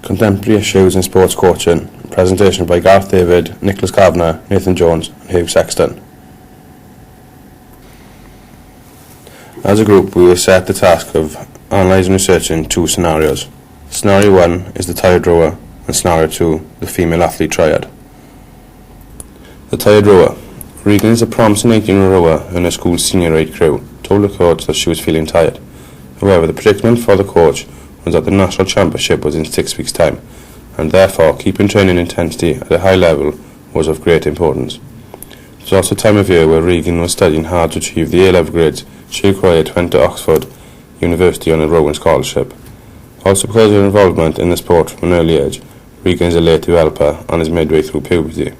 Contemporary Issues in Sports Coaching, presentation by Gareth David, Nicholas Kavanagh, Nathan Jones and Hugh Sexton. As a group, we were set the task of analysing and researching two scenarios. Scenario 1 is the tired rower and Scenario 2, the female athlete triad. The tired rower. Regan is a promising 18-year-old rower in her school's senior 8 crew, told the coach that she was feeling tired. However, the predicament for the coach was that the national championship was in 6 weeks' time, and therefore keeping training intensity at a high level was of great importance. It was also a time of year where Regan was studying hard to achieve the A-level grades she required to enter Oxford University on a rowing scholarship. Also because of her involvement in the sport from an early age, Regan is a late developer and is midway through puberty.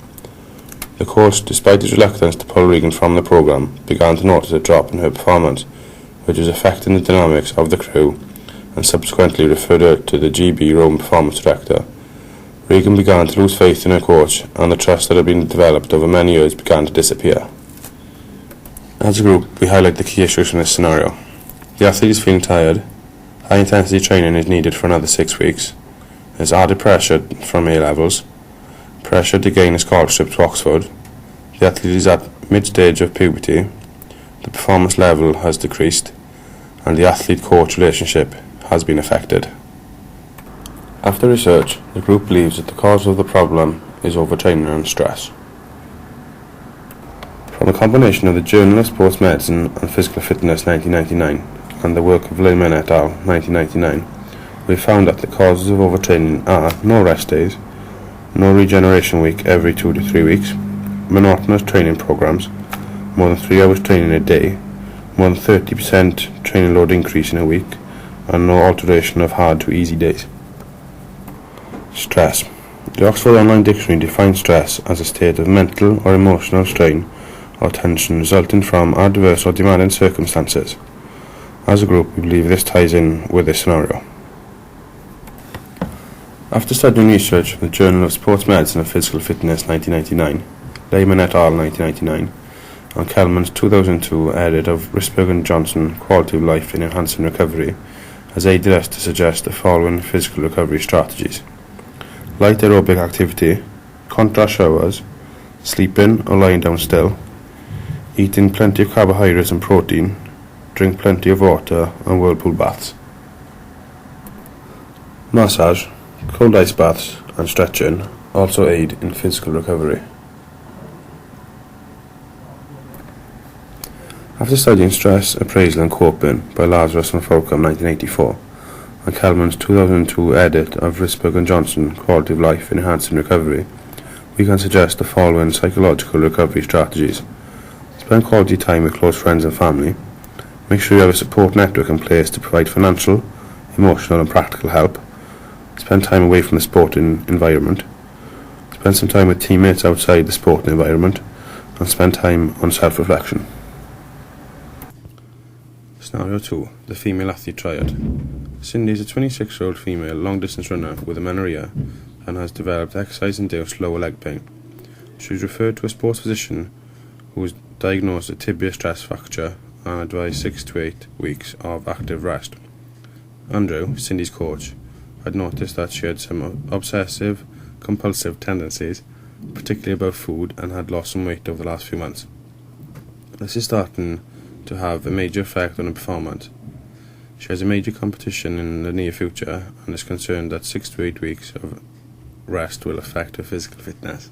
The coach, despite his reluctance to pull Regan from the programme, began to notice a drop in her performance, which was affecting the dynamics of the crew, and subsequently referred her to the GB Rowing Performance Director. Regan began to lose faith in her coach, and the trust that had been developed over many years began to disappear. As a group, we highlight the key issues from this scenario. The athlete is feeling tired. High intensity training is needed for another 6 weeks. There's added pressure from A-levels. Pressure to gain a scholarship to Oxford. The athlete is at mid-stage of puberty. The performance level has decreased, and the athlete-coach relationship has been affected. After research, the group believes that the cause of the problem is overtraining and stress. From a combination of the Journal of Sports Medicine and Physical Fitness 1999 and the work of Lehman et al. 1999, we found that the causes of overtraining are no rest days, no regeneration week every 2 to 3 weeks, monotonous training programs, more than 3 hours training a day, more than 30% training load increase in a week, and no alteration of hard to easy days. Stress. The Oxford Online Dictionary defines stress as a state of mental or emotional strain or tension resulting from adverse or demanding circumstances. As a group, we believe this ties in with this scenario. After studying research from the Journal of Sports Medicine and Physical Fitness 1999, Lehman et al. 1999, and Kelman's 2002 edit of Risberg and Johnson Quality of Life in Enhancing Recovery, has aided us to suggest the following physical recovery strategies: light aerobic activity, contrast showers, sleeping or lying down still, eating plenty of carbohydrates and protein, drink plenty of water, and whirlpool baths. Massage, cold ice baths and stretching also aid in physical recovery. After studying Stress, Appraisal and Coping by Lazarus and Folcom 1984 and Kelman's 2002 edit of Risberg and Johnson Quality of Life in Enhancing Recovery, we can suggest the following psychological recovery strategies. Spend quality time with close friends and family. Make sure you have a support network in place to provide financial, emotional and practical help. Spend time away from the sporting environment. Spend some time with teammates outside the sporting environment, and spend time on self-reflection. Scenario 2. The female athlete triad. Cindy is a 26-year-old female long-distance runner with amenorrhea and has developed exercise-induced lower leg pain. She was referred to a sports physician who was diagnosed with tibia stress fracture and advised 6 to 8 weeks of active rest. Andrew, Cindy's coach, had noticed that she had some obsessive compulsive tendencies, particularly about food, and had lost some weight over the last few months. This is starting to have a major effect on her performance. She has a major competition in the near future and is concerned that 6 to 8 weeks of rest will affect her physical fitness.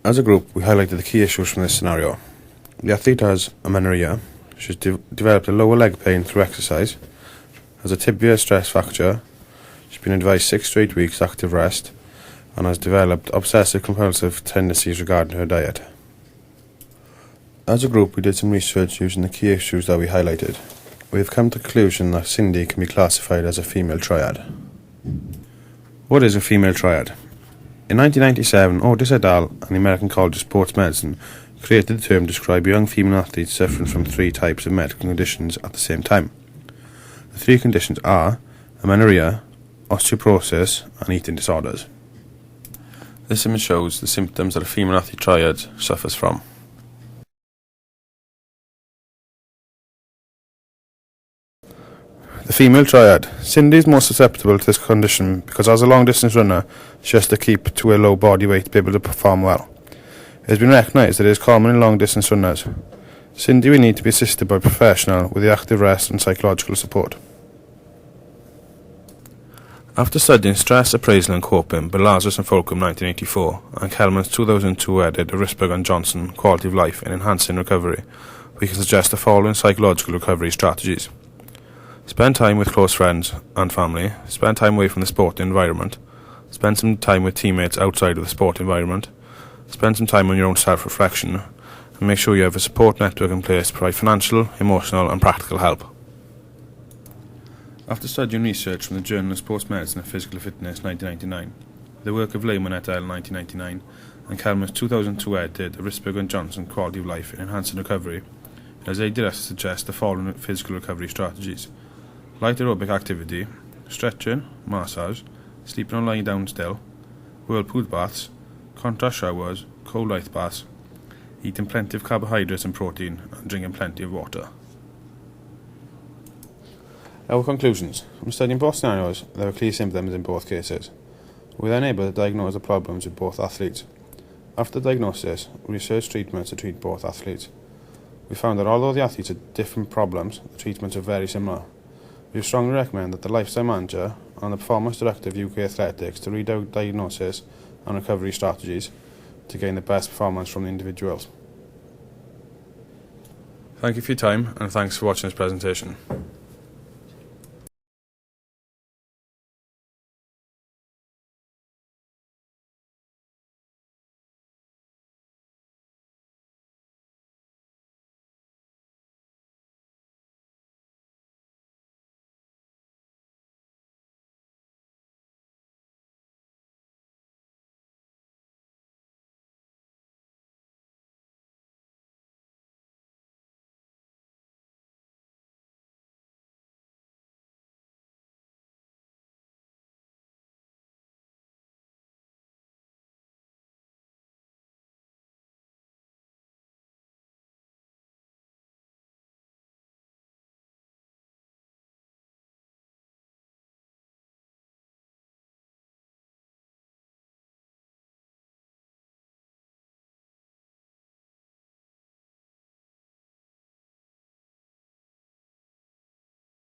As a group, we highlighted the key issues from this scenario. The athlete has amenorrhea. She's developed a lower leg pain through exercise, has a tibia stress fracture. She's been advised 6 to 8 weeks active rest, and has developed obsessive-compulsive tendencies regarding her diet. As a group, we did some research using the key issues that we highlighted. We have come to the conclusion that Cindy can be classified as a female triad. What is a female triad? In 1997, Otis et al. And the American College of Sports Medicine created the term to describe young female athletes suffering from 3 types of medical conditions at the same time. The 3 conditions are amenorrhea, osteoporosis, and eating disorders. This image shows the symptoms that a female athlete triad suffers from. The female triad. Cindy is more susceptible to this condition because as a long-distance runner, she has to keep to a low body weight to be able to perform well. It has been recognised that it is common in long-distance runners. Cindy will need to be assisted by a professional with the active rest and psychological support. After studying stress, appraisal and coping by Lazarus and Fulcrum 1984 and Kelman's 2002 edit of Risberg and Johnson, Quality of Life and Enhancing Recovery, we can suggest the following psychological recovery strategies. Spend time with close friends and family. Spend time away from the sport environment. Spend some time with teammates outside of the sport environment. Spend some time on your own self-reflection. And make sure you have a support network in place to provide financial, emotional and practical help. After studying research from the Journal of Sports Medicine and Physical Fitness 1999, the work of Lehman et al. 1999, and Kelman's 2002 edit of Risberg and Johnson, Quality of Life and Enhancing Recovery, it has aided us to suggest the following physical recovery strategies. Light aerobic activity, stretching, massage, sleeping or lying down still, whirlpool baths, contrast showers, cold ice baths, eating plenty of carbohydrates and protein, and drinking plenty of water. Our conclusions. From studying both scenarios, there were clear symptoms in both cases. We were then able to diagnose the problems with both athletes. After diagnosis, we researched treatments to treat both athletes. We found that although the athletes had different problems, the treatments are very similar. We strongly recommend that the lifestyle manager and the performance director of UK Athletics to read out diagnosis and recovery strategies to gain the best performance from the individuals. Thank you for your time and thanks for watching this presentation.